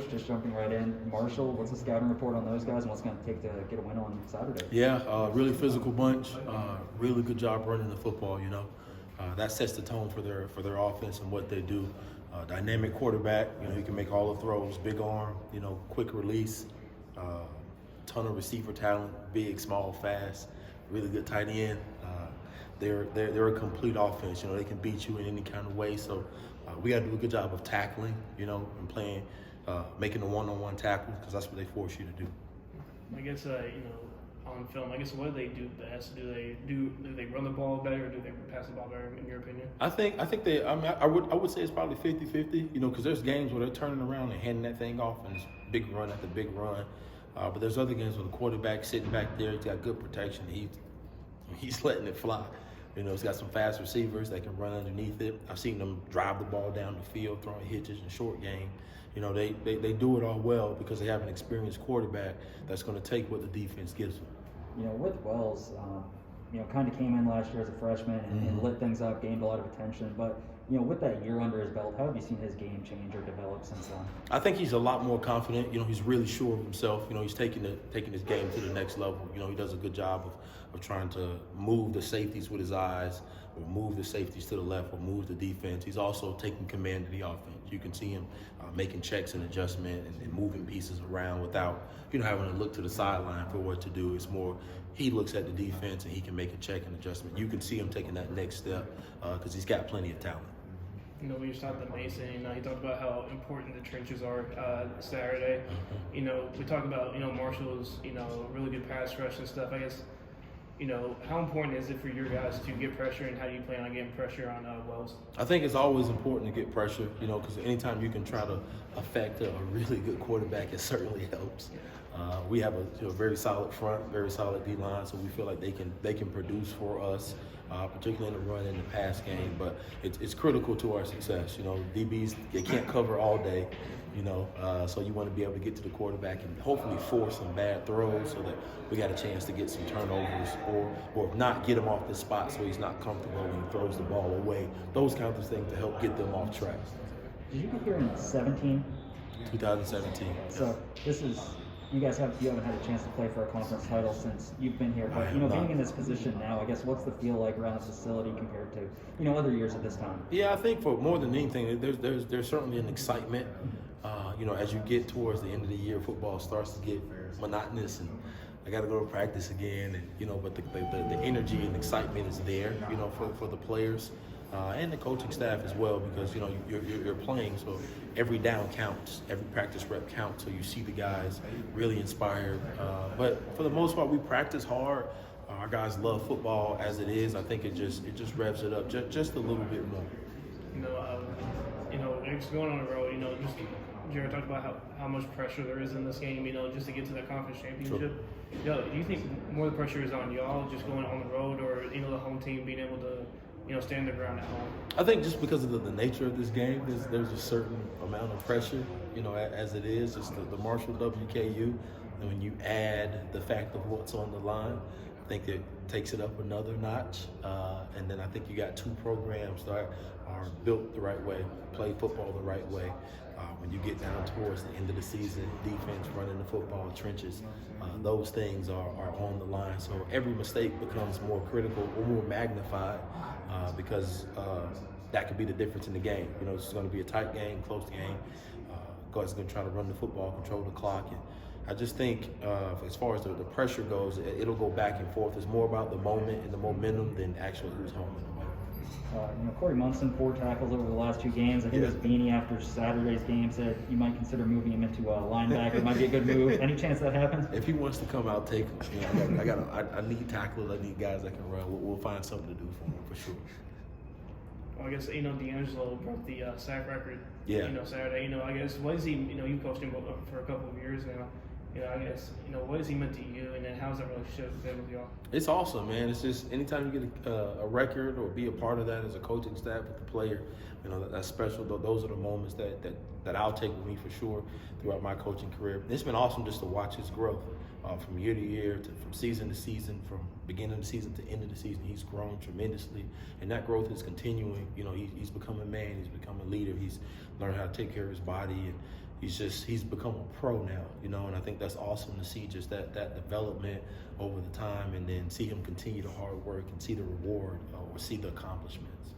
Just jumping right in, Marshall, what's the scouting report on those guys and what's it going to take to get a win on Saturday? Yeah, really physical bunch. Really good job running the football. That sets the tone for their offense and what they do. Dynamic quarterback. He can make all the throws. Big arm. Quick release. Ton of receiver talent. Big, small, fast. Really good tight end. They're a complete offense. They can beat you in any kind of way. So we got to do a good job of tackling. And playing. Making the one-on-one tackles because that's what they force you to do. I guess on film, what do they do best? Do they run the ball better, or do they pass the ball better? In your opinion? I think they. I would say it's probably 50-50. Because there's games where they're turning around and handing that thing off, and it's big run after big run. But there's other games where the quarterback sitting back there, he's got good protection. He's letting it fly. He's got some fast receivers that can run underneath it. I've seen them drive the ball down the field, throwing hitches in short game. They do it all well because they have an experienced quarterback that's going to take what the defense gives them. With Wells, kind of came in last year as a freshman and lit things up, gained a lot of attention. But, with that year under his belt, how have you seen his game change or develop since then? I think he's a lot more confident. He's really sure of himself. He's taking his game to the next level. He does a good job of trying to move the safeties with his eyes, or move the safeties to the left, or move the defense. He's also taking command of the offense. You can see him making checks and adjustment and moving pieces around without having to look to the sideline for what to do. It's more he looks at the defense and he can make a check and adjustment. You can see him taking that next step because he's got plenty of talent. We just talked to Mason, he talked about how important the trenches are Saturday. We talk about, Marshall's, really good pass rush and stuff. I guess, how important is it for your guys to get pressure, and how do you plan on getting pressure on Wells? I think it's always important to get pressure, because anytime you can try to affect a really good quarterback, it certainly helps. We have a very solid front, very solid D-line, so we feel like they can produce for us, particularly in the run and the pass game. But it's critical to our success. DBs, they can't cover all day, so you want to be able to get to the quarterback and hopefully force some bad throws so that we got a chance to get some turnovers, or if not, get him off the spot so he's not comfortable when he throws the ball away. Those kinds of things to help get them off track. Did you get here in 17? 2017. So you haven't had a chance to play for a conference title since you've been here. But being in this position now, I guess what's the feel like around the facility compared to other years at this time? Yeah, I think for more than anything, there's certainly an excitement. As you get towards the end of the year, football starts to get monotonous, and I got to go to practice again. And but the energy and excitement is there. For the players. And the coaching staff as well, because you're playing, so every down counts, every practice rep counts. So you see the guys really inspired. But for the most part, we practice hard. Our guys love football as it is. I think it just revs it up just a little bit more. It's going on the road. Just Jared talked about how much pressure there is in this game. Just to get to the conference championship. Sure. Do you think more of the pressure is on y'all just going on the road, or the home team being able to stand their ground at home? I think just because of the nature of this game, there's a certain amount of pressure, as it is, just the Marshall WKU. And when you add the fact of what's on the line, I think it takes it up another notch. And then I think you got two programs that are built the right way, play football the right way. When you get down towards the end of the season, defense, running the football, trenches, those things are on the line. So every mistake becomes more critical or more magnified because that could be the difference in the game. It's going to be a tight game, close game. Guys are going to try to run the football, control the clock. And I just think as far as the pressure goes, it'll go back and forth. It's more about the moment and the momentum than actually who's home in the moment. Corey Munson, 4 tackles over the last 2 games. I think his Beanie after Saturday's game said you might consider moving him into a linebacker. It might be a good move. Any chance that happens? If he wants to come out, take him. I need tacklers. I need guys that can run. We'll find something to do for him for sure. Well, I guess D'Angelo broke the sack record. Yeah. Saturday. I guess what is he? You coached him for a couple of years now. I guess, what has he meant to you, and then how's that relationship been with y'all? It's awesome, man. It's just anytime you get a record or be a part of that as a coaching staff with the player, that's special. Those are the moments that I'll take with me for sure throughout my coaching career. It's been awesome just to watch his growth from year to year, from season to season, from beginning of the season to end of the season. He's grown tremendously, and that growth is continuing. He's become a man. He's become a leader. He's learned how to take care of his body, and he's become a pro now, you know, and I think that's awesome to see just that development over the time, and then see him continue the hard work and see the reward or see the accomplishments.